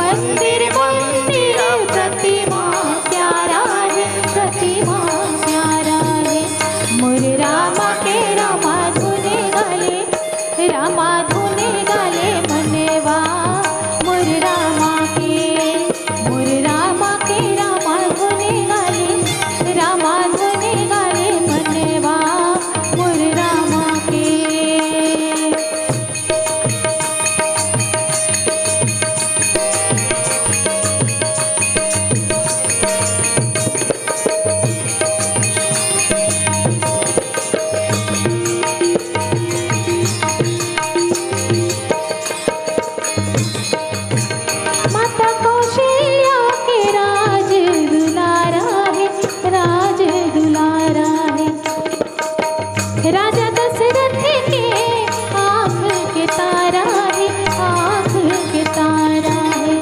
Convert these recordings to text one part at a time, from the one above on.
मंदिर मंदिर प्रतिमा प्यारा है, प्रतिमा प्यारा है। मोर रामा के रामा धुने गाले, रामा धुने गाले मनवा मोर रामा के रामा धुने गाले, रामा धुने गाले मनवा मोर रामा के। माता कौशल्या के राज दुलारा है, राज दुलारा है। राजा दशरथ के आँख के तारा है, आँख के तारा है।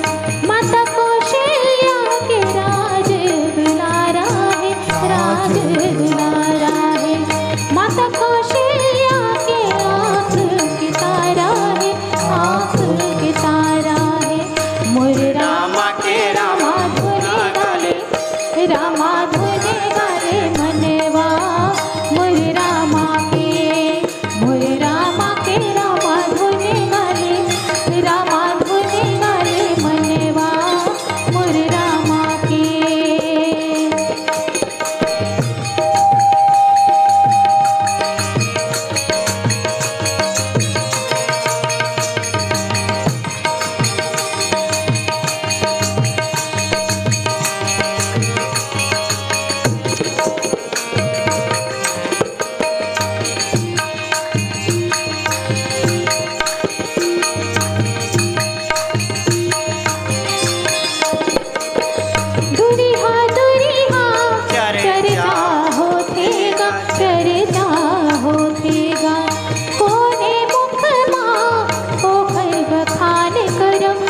माता कौशल्या के राज दुलारा है, राज दुलारा है। माता कौशल्या के आँख के तारा है, आँख के तारा है। मोर रामा के रामा धुने गाले, रामा धुने गाले मनवा मोर रामा के, मोर रामा के रामा धुने गाले, रामा धुने गाले मनवा मोर रामा के। दुरिहा दुरिहा चर्चा होथेगा, चर्चा होथेगा। कोने मुख माँ पोखर बखान करम,